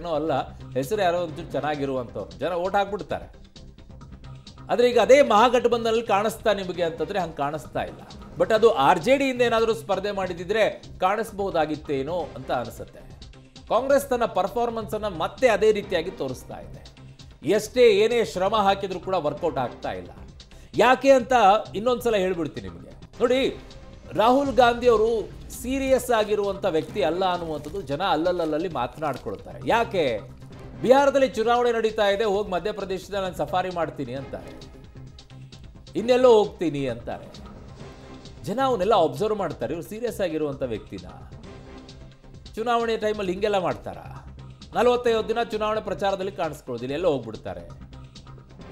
ನಾಯಕನೋ ಅಲ್ಲ, ಹೆಸರು ಯಾರೋ ಒಂಚೂರು ಚೆನ್ನಾಗಿರುವಂಥವ್ರು, ಜನ ಓಟ್ ಹಾಕ್ಬಿಡ್ತಾರೆ. ಆದರೆ ಈಗ ಅದೇ ಮಹಾಗಠಬಂಧನಲ್ಲಿ ಕಾಣಿಸ್ತಾ ನಿಮಗೆ ಅಂತಂದ್ರೆ ಹಂಗೆ ಕಾಣಿಸ್ತಾ ಇಲ್ಲ. ಬಟ್ ಅದು RJD ಇಂದ ಏನಾದರೂ ಸ್ಪರ್ಧೆ ಮಾಡಿದಿದ್ರೆ ಕಾಣಿಸ್ಬಹುದಾಗಿತ್ತೇನೋ ಅಂತ ಅನಿಸುತ್ತೆ. ಕಾಂಗ್ರೆಸ್ ತನ್ನ ಪರ್ಫಾರ್ಮೆನ್ಸ್ ಅನ್ನ ಮತ್ತೆ ಅದೇ ರೀತಿಯಾಗಿ ತೋರಿಸ್ತಾ ಇದೆ. ಎಷ್ಟೇ ಏನೇ ಶ್ರಮ ಹಾಕಿದ್ರು ಕೂಡ ವರ್ಕೌಟ್ ಆಗ್ತಾ ಇಲ್ಲ. ಯಾಕೆ ಅಂತ ಇನ್ನೊಂದ್ಸಲ ಹೇಳ್ಬಿಡ್ತೀನಿ ನಿಮಗೆ. ನೋಡಿ, ರಾಹುಲ್ ಗಾಂಧಿ ಅವರು ಸೀರಿಯಸ್ ಆಗಿರುವಂಥ ವ್ಯಕ್ತಿ ಅಲ್ಲ ಅನ್ನುವಂಥದ್ದು ಜನ ಅಲ್ಲಲ್ಲಿ ಮಾತನಾಡ್ಕೊಳ್ತಾರೆ. ಯಾಕೆ? ಬಿಹಾರದಲ್ಲಿ ಚುನಾವಣೆ ನಡೀತಾ ಇದೆ, ಹೋಗಿ ಮಧ್ಯಪ್ರದೇಶದಲ್ಲಿ ನಾನು ಸಫಾರಿ ಮಾಡ್ತೀನಿ ಅಂತಾರೆ, ಇನ್ನೆಲ್ಲೋ ಹೋಗ್ತೀನಿ ಅಂತಾರೆ. ಜನ ಅವನ್ನೆಲ್ಲ ಅಬ್ಸರ್ವ್ ಮಾಡ್ತಾರೆ. ಇವ್ರು ಸೀರಿಯಸ್ ಆಗಿರುವಂಥ ವ್ಯಕ್ತಿನ ಚುನಾವಣೆ ಟೈಮಲ್ಲಿ ಹಿಂಗೆಲ್ಲ ಮಾಡ್ತಾರ? 45 ದಿನ ಚುನಾವಣೆ ಪ್ರಚಾರದಲ್ಲಿ ಕಾಣಿಸ್ಕೊಳ್ಳೋದಿಲ್ಲ, ಎಲ್ಲೋ ಹೋಗ್ಬಿಡ್ತಾರೆ.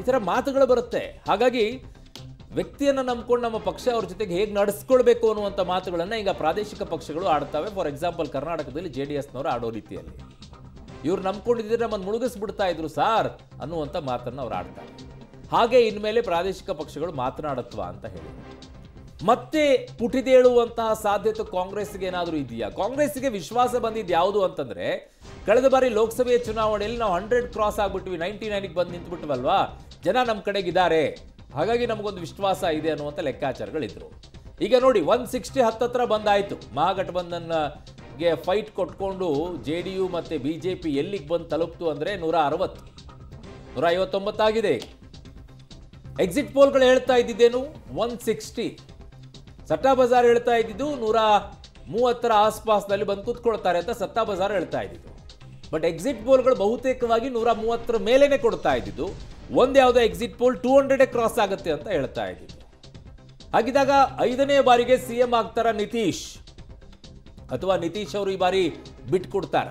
ಈ ಥರ ಮಾತುಗಳು ಬರುತ್ತೆ. ಹಾಗಾಗಿ ವ್ಯಕ್ತಿಯನ್ನು ನಂಬ್ಕೊಂಡು ನಮ್ಮ ಪಕ್ಷ ಅವ್ರ ಜೊತೆಗೆ ಹೇಗೆ ನಡೆಸ್ಕೊಳ್ಬೇಕು ಅನ್ನುವಂಥ ಮಾತುಗಳನ್ನು ಈಗ ಪ್ರಾದೇಶಿಕ ಪಕ್ಷಗಳು ಆಡ್ತವೆ. ಫಾರ್ ಎಕ್ಸಾಂಪಲ್ ಕರ್ನಾಟಕದಲ್ಲಿ JDSನವರು ಆಡೋ ರೀತಿಯಲ್ಲಿ ಇವ್ರು ನಂಬ್ಕೊಂಡಿದ್ರೆ ನಮ್ಮನ್ನು ಮುಳುಗಿಸ್ಬಿಡ್ತಾ ಇದ್ರು ಸಾರ್ ಅನ್ನುವಂಥ ಮಾತನ್ನು ಅವ್ರು ಆಡ್ತಾರೆ. ಹಾಗೆ ಇನ್ಮೇಲೆ ಪ್ರಾದೇಶಿಕ ಪಕ್ಷಗಳು ಮಾತನಾಡತ್ವಾ ಅಂತ ಹೇಳಿ ಮತ್ತೆ ಪುಟಿದೇಳುವಂತಹ ಸಾಧ್ಯತೆ ಕಾಂಗ್ರೆಸ್ಗೆ ಏನಾದರೂ ಇದೆಯಾ? ಕಾಂಗ್ರೆಸ್ಗೆ ವಿಶ್ವಾಸ ಬಂದಿದ್ದು ಯಾವುದು ಅಂತಂದ್ರೆ, ಕಳೆದ ಬಾರಿ ಲೋಕಸಭೆಯ ಚುನಾವಣೆಯಲ್ಲಿ ನಾವು 100 ಕ್ರಾಸ್ ಆಗ್ಬಿಟ್ವಿ, 99ಗೆ ಬಂದು ನಿಂತ್ಬಿಟ್ವಲ್ವಾ, ಜನ ನಮ್ಮ ಕಡೆಗಿದ್ದಾರೆ, ಹಾಗಾಗಿ ನಮಗೊಂದು ವಿಶ್ವಾಸ ಇದೆ ಅನ್ನುವಂಥ ಲೆಕ್ಕಾಚಾರಗಳಿದ್ರು. ಈಗ ನೋಡಿ 160 ಹತ್ತತ್ರ ಬಂದಾಯ್ತು. ಮಹಾಗಠಬಂಧನ್ಗೆ ಫೈಟ್ ಕೊಟ್ಕೊಂಡು JDU ಮತ್ತು BJP ಎಲ್ಲಿಗೆ ಬಂದು ತಲುಪ್ತು ಅಂದರೆ 160, 159 ಆಗಿದೆ. ಎಕ್ಸಿಟ್ ಪೋಲ್ಗಳು ಹೇಳ್ತಾ ಇದ್ದಿದ್ದೇನು 160. ಸಟ್ಟಾ ಬಜಾರ್ ಹೇಳ್ತಾ ಇದ್ದಿದ್ದು 130 ಆಸ್ಪಾಸ್ನಲ್ಲಿ ಬಂದು ಕೂತ್ಕೊಳ್ತಾರೆ ಅಂತ ಸಟ್ಟಾ ಬಜಾರ್ ಹೇಳ್ತಾ ಇದ್ದಿದ್ದು. ಬಟ್ ಎಕ್ಸಿಟ್ ಪೋಲ್ಗಳು ಬಹುತೇಕವಾಗಿ 130 ಮೇಲೇನೆ ಕೊಡ್ತಾ ಇದ್ದಿದ್ದು. ಒಂದ್ಯಾವುದೋ ಎಕ್ಸಿಟ್ ಪೋಲ್ 200 ಕ್ರಾಸ್ ಆಗುತ್ತೆ ಅಂತ ಹೇಳ್ತಾ ಇದ್ದಿದ್ದು. ಹಾಗಿದ್ದಾಗ 5ನೇ ಬಾರಿಗೆ CM ಆಗ್ತಾರ ನಿತೀಶ್, ಅಥವಾ ನಿತೀಶ್ ಅವರು ಈ ಬಾರಿ ಬಿಟ್ಕೊಡ್ತಾರ?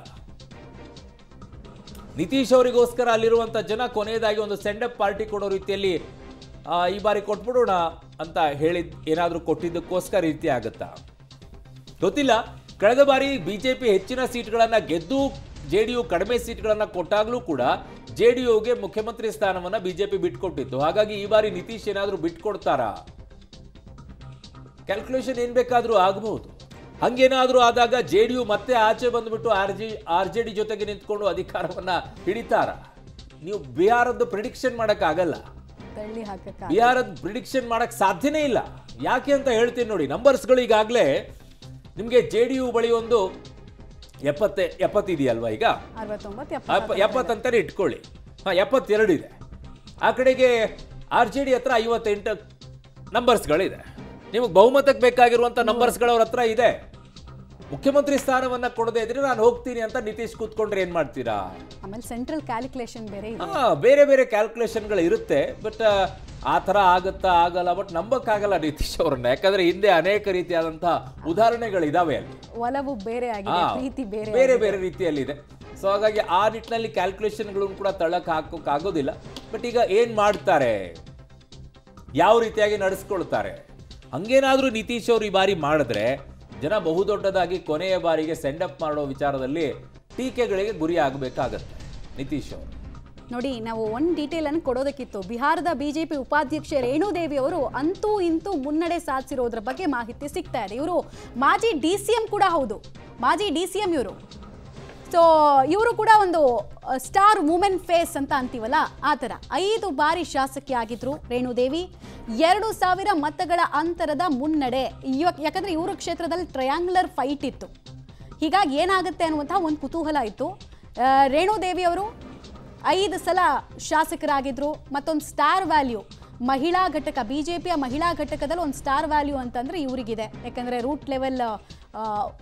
ನಿತೀಶ್ ಅವರಿಗೋಸ್ಕರ ಅಲ್ಲಿರುವಂತ ಜನ ಕೊನೆಯದಾಗಿ ಒಂದು ಸೆಂಡಪ್ ಪಾರ್ಟಿ ಕೊಡೋ ರೀತಿಯಲ್ಲಿ ಈ ಬಾರಿ ಕೊಟ್ಬಿಡೋಣ ಅಂತ ಹೇಳಿದ್ ಏನಾದರೂ ಕೊಟ್ಟಿದ್ದಕ್ಕೋಸ್ಕರ ರೀತಿ ಆಗುತ್ತಾ ಗೊತ್ತಿಲ್ಲ. ಕಳೆದ ಬಾರಿ BJP ಹೆಚ್ಚಿನ ಸೀಟ್ಗಳನ್ನ ಗೆದ್ದು JDU ಕಡಿಮೆ ಸೀಟ್ಗಳನ್ನ ಕೊಟ್ಟಾಗ್ಲೂ ಕೂಡ JDUಗೆ ಮುಖ್ಯಮಂತ್ರಿ ಸ್ಥಾನವನ್ನ BJP ಬಿಟ್ಕೊಟ್ಟಿತ್ತು. ಹಾಗಾಗಿ ಈ ಬಾರಿ ನಿತೀಶ್ ಏನಾದರೂ ಬಿಟ್ಕೊಡ್ತಾರಾ? ಕ್ಯಾಲ್ಕುಲೇಷನ್ ಏನ್ ಬೇಕಾದ್ರೂ ಆಗಬಹುದು. ಹಂಗೇನಾದ್ರೂ ಆದಾಗ JDU ಮತ್ತೆ ಆಚೆ ಬಂದ್ಬಿಟ್ಟು RJD ಜೊತೆಗೆ ನಿಂತ್ಕೊಂಡು ಅಧಿಕಾರವನ್ನ ಹಿಡಿತಾರ? ನೀವು ಬಿಹಾರದ್ದು ಪ್ರಿಡಿಕ್ಷನ್ ಮಾಡಕ್ ಆಗಲ್ಲ, ಬಿಹಾರದ ಪ್ರಿಡಿಕ್ಷನ್ ಮಾಡಕ್ ಸಾಧ್ಯನೇ ಇಲ್ಲ. ಯಾಕೆ ಅಂತ ಹೇಳ್ತೀನಿ ನೋಡಿ. ನಂಬರ್ಸ್ಗಳು ಈಗಾಗಲೇ ನಿಮಗೆ JDU ಬಳಿ ಒಂದು 70 ಇದೆಯಲ್ವಾ, ಈಗ 70 ಅಂತಾನೆ ಇಟ್ಕೊಳ್ಳಿ. 72 ಇದೆ. ಆ ಕಡೆಗೆ RJD ಹತ್ರ 58 ನಂಬರ್ಸ್ಗಳಿದೆ. ನಿಮಗೆ ಬಹುಮತಕ್ಕೆ ಬೇಕಾಗಿರುವಂತ ನಂಬರ್ಸ್ಗಳು ಅವ್ರ ಹತ್ರ ಇದೆ. ಮುಖ್ಯಮಂತ್ರಿ ಸ್ಥಾನವನ್ನ ಕೊಡದೇ ಇದ್ರೆ ನಾನು ಹೋಗ್ತೀನಿ ಅಂತ ನಿತೀಶ್ ಕೂತ್ಕೊಂಡ್ರೆ ಏನ್ ಮಾಡ್ತೀರಾ? ಆಮೇಲೆ ಸೆಂಟ್ರಲ್ ಕ್ಯಾಲ್ಕುಲೇಷನ್ ಬೇರೆ ಬೇರೆ ಕ್ಯಾಲ್ಕುಲೇಷನ್ಗಳು ಇರುತ್ತೆ. ಬಟ್ ಆ ಥರ ಆಗುತ್ತಾ ಆಗಲ್ಲ. ಬಟ್ ನಂಬಕ್ಕಾಗಲ್ಲ ನಿತೀಶ್ ಅವ್ರನ್ನ, ಯಾಕಂದ್ರೆ ಹಿಂದೆ ಅನೇಕ ರೀತಿಯಾದಂತಹ ಉದಾಹರಣೆಗಳಿದಾವೆ. ಅಲ್ಲಿ ಒಲವು ಬೇರೆ ಆಗಿದೆ, ಪ್ರೀತಿ ಬೇರೆ ಬೇರೆ ರೀತಿಯಲ್ಲಿದೆ. ಸೊ ಹಾಗಾಗಿ ಆ ನಿಟ್ಟಿನಲ್ಲಿ ಕ್ಯಾಲ್ಕುಲೇಷನ್ಗಳನ್ನು ಕೂಡ ತಳ್ಳಕ್ಕೆ ಹಾಕೋಕ್ಕಾಗೋದಿಲ್ಲ. ಬಟ್ ಈಗ ಏನ್ ಮಾಡ್ತಾರೆ, ಯಾವ ರೀತಿಯಾಗಿ ನಡೆಸ್ಕೊಳ್ತಾರೆ? ಹಂಗೇನಾದ್ರೂ ನಿತೀಶ್ ಅವರು ಈ ಬಾರಿ ಮಾಡಿದ್ರೆ ಜನ ಬಹುದೊಡ್ಡದಾಗಿ ಕೊನೆಯ ಬಾರಿಗೆ ಸೆಂಡಪ್ ಮಾಡೋ ವಿಚಾರದಲ್ಲಿ ಟೀಕೆಗಳಿಗೆ ಗುರಿ ಆಗಬೇಕಾಗತ್ತೆ ನಿತೀಶ್ ಅವರು. ನೋಡಿ, ನಾವು ಒಂದು ಡೀಟೇಲ್ ಅನ್ನು ಕೊಡೋದಕ್ಕಿತ್ತು. ಬಿಹಾರದ BJP ಉಪಾಧ್ಯಕ್ಷೆ ರೇಣುದೇವಿ ಅವರು ಅಂತೂ ಇಂತೂ ಮುನ್ನಡೆ ಸಾಧಿಸಿರೋದ್ರ ಬಗ್ಗೆ ಮಾಹಿತಿ ಸಿಗ್ತಾ ಇದೆ. ಇವರು ಮಾಜಿ DCM ಕೂಡ ಹೌದು, ಮಾಜಿ DCM ಇವರು. ಸೊ ಇವರು ಕೂಡ ಒಂದು ಸ್ಟಾರ್ ವುಮೆನ್ ಫೇಸ್ ಅಂತ ಅಂತೀವಲ್ಲ, ಆ ಥರ 5 ಬಾರಿ ಶಾಸಕಿ ಆಗಿದ್ರು ರೇಣುದೇವಿ. 2000 ಮತಗಳ ಅಂತರದ ಮುನ್ನಡೆ. ಯಾಕಂದ್ರೆ ಇವ್ರ ಕ್ಷೇತ್ರದಲ್ಲಿ ಟ್ರಯಾಂಗ್ಯುಲರ್ ಫೈಟ್ ಇತ್ತು, ಹೀಗಾಗಿ ಏನಾಗುತ್ತೆ ಅನ್ನುವಂತಹ ಒಂದು ಕುತೂಹಲ ಇತ್ತು. ರೇಣುದೇವಿ ಅವರು 5 ಸಲ ಶಾಸಕರಾಗಿದ್ರು. ಮತ್ತೊಂದು ಸ್ಟಾರ್ ವ್ಯಾಲ್ಯೂ ಮಹಿಳಾ ಘಟಕ, BJPಯ ಮಹಿಳಾ ಘಟಕದಲ್ಲಿ ಒಂದು ಸ್ಟಾರ್ ವ್ಯಾಲ್ಯೂ ಅಂತಂದ್ರೆ ಇವರಿಗಿದೆ. ಯಾಕಂದ್ರೆ ರೂಟ್ ಲೆವೆಲ್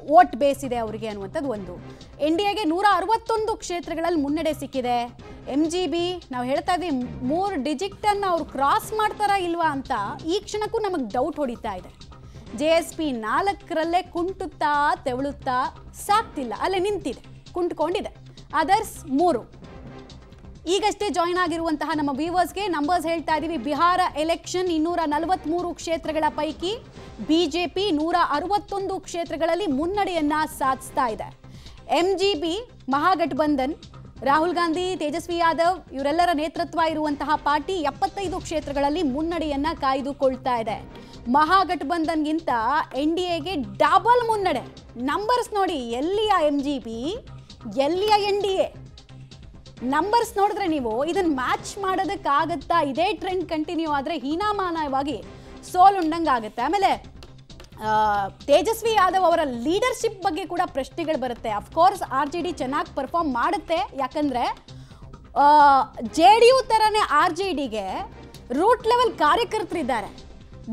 ವೋಟ್ ಬೇಸ್ ಇದೆ ಅವರಿಗೆ ಅನ್ನುವಂಥದ್ದು ಒಂದು. NDAಗೆ 161 ಕ್ಷೇತ್ರಗಳಲ್ಲಿ ಮುನ್ನಡೆ ಸಿಕ್ಕಿದೆ. MGB ನಾವು ಹೇಳ್ತಾ ಇದ್ವಿ 3 ಡಿಜಿಟನ್ನು ಅವ್ರು ಕ್ರಾಸ್ ಮಾಡ್ತಾರಾ ಇಲ್ವಾ ಅಂತ ಈ ಕ್ಷಣಕ್ಕೂ ನಮಗೆ ಡೌಟ್ ಹೊಡಿತಾ ಇದೆ. JSP 4ರಲ್ಲೇ ಕುಂಟುತ್ತಾ ತೆವಳುತ್ತಾ ಸಾಕ್ತಿಲ್ಲ, ಅಲ್ಲೇ ನಿಂತಿದೆ, ಕುಂಟ್ಕೊಂಡಿದೆ. ಅದರ್ಸ್ 3. ಈಗಷ್ಟೇ ಜಾಯ್ನ್ ಆಗಿರುವಂತಹ ನಮ್ಮ ವ್ಯೂವರ್ಸ್ಗೆ ನಂಬರ್ಸ್ ಹೇಳ್ತಾ ಇದ್ದೀವಿ. ಬಿಹಾರ ಎಲೆಕ್ಷನ್ 243 ಕ್ಷೇತ್ರಗಳ ಪೈಕಿ BJP 161 ಕ್ಷೇತ್ರಗಳಲ್ಲಿ ಮುನ್ನಡೆಯನ್ನ ಸಾಧಿಸ್ತಾ ಇದೆ. MGB ಮಹಾಗಠಬಂಧನ್, ರಾಹುಲ್ ಗಾಂಧಿ, ತೇಜಸ್ವಿ ಯಾದವ್ ಇವರೆಲ್ಲರ ನೇತೃತ್ವ ಇರುವಂತಹ ಪಾರ್ಟಿ 75 ಕ್ಷೇತ್ರಗಳಲ್ಲಿ ಮುನ್ನಡೆಯನ್ನ ಕಾಯ್ದುಕೊಳ್ತಾ ಇದೆ. ಮಹಾಗಠಬಂಧನ್ಗಿಂತ NDAಗೆ ಡಬಲ್ ಮುನ್ನಡೆ. ನಂಬರ್ಸ್ ನೋಡಿ, ಎಲ್ಲಿಯ MGB, ಎಲ್ಲಿಯ NDA. ನಂಬರ್ಸ್ ನೋಡಿದ್ರೆ ನೀವು ಇದನ್ನ ಮ್ಯಾಚ್ ಮಾಡೋದಕ್ಕಾಗತ್ತಾ? ಇದೇ ಟ್ರೆಂಡ್ ಕಂಟಿನ್ಯೂ ಆದರೆ ಹೀನಾಮಾನವಾಗಿ ಸೋಲುಂಡಂಗಾಗುತ್ತೆ. ಆಮೇಲೆ ತೇಜಸ್ವಿ ಯಾದವ್ ಅವರ ಲೀಡರ್ಶಿಪ್ ಬಗ್ಗೆ ಕೂಡ ಪ್ರಶ್ನೆಗಳು ಬರುತ್ತೆ. ಅಫ್ಕೋರ್ಸ್ RJD ಚೆನ್ನಾಗಿ ಪರ್ಫಾರ್ಮ್ ಮಾಡುತ್ತೆ, ಯಾಕಂದರೆ JDU ಥರನೇ RJDಗೆ ರೂಟ್ ಲೆವೆಲ್ ಕಾರ್ಯಕರ್ತರಿದ್ದಾರೆ.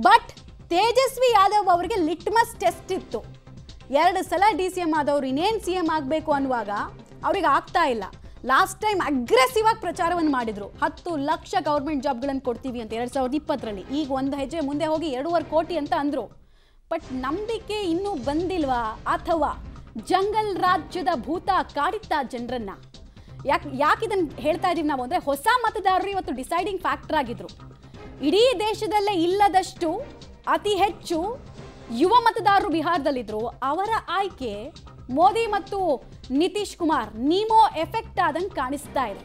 ಬಟ್ ತೇಜಸ್ವಿ ಯಾದವ್ ಅವರಿಗೆ ಲಿಟ್ಮಸ್ ಟೆಸ್ಟ್ ಇತ್ತು. 2 ಸಲ DCM ಆದವರು ಇನ್ನೇನು CM ಆಗಬೇಕು ಅನ್ನುವಾಗ ಅವ್ರಿಗೆ ಆಗ್ತಾ ಇಲ್ಲ. ಲಾಸ್ಟ್ ಟೈಮ್ ಅಗ್ರೆಸಿವ್ ಆಗಿ ಪ್ರಚಾರವನ್ನು ಮಾಡಿದ್ರು, 10 ಲಕ್ಷ ಗೌರ್ಮೆಂಟ್ ಜಾಬ್ಗಳನ್ನು ಕೊಡ್ತೀವಿ ಅಂತ 2020ರಲ್ಲಿ. ಈಗ ಒಂದು ಹೆಜ್ಜೆ ಮುಂದೆ ಹೋಗಿ 2.5 ಕೋಟಿ ಅಂತ ಅಂದರು. ಬಟ್ ನಂಬಿಕೆ ಇನ್ನೂ ಬಂದಿಲ್ವಾ? ಅಥವಾ ಜಂಗಲ್ ರಾಜ್ಯದ ಭೂತ ಕಾಡಿತ್ತಾ ಜನರನ್ನ? ಯಾಕೆ ಇದನ್ನು ಹೇಳ್ತಾ ಇದೀವಿ ನಾವು ಅಂದರೆ, ಹೊಸ ಮತದಾರರು ಇವತ್ತು ಡಿಸೈಡಿಂಗ್ ಫ್ಯಾಕ್ಟರ್ ಆಗಿದ್ರು. ಇಡೀ ದೇಶದಲ್ಲೇ ಇಲ್ಲದಷ್ಟು ಅತಿ ಹೆಚ್ಚು ಯುವ ಮತದಾರರು ಬಿಹಾರದಲ್ಲಿದ್ರು. ಅವರ ಆಯ್ಕೆ ಮೋದಿ ಮತ್ತು ನಿತೀಶ್ ಕುಮಾರ್ ನೀಮೋ ಎಫೆಕ್ಟ್ ಆದಂಗೆ ಕಾಣಿಸ್ತಾ ಇದೆ.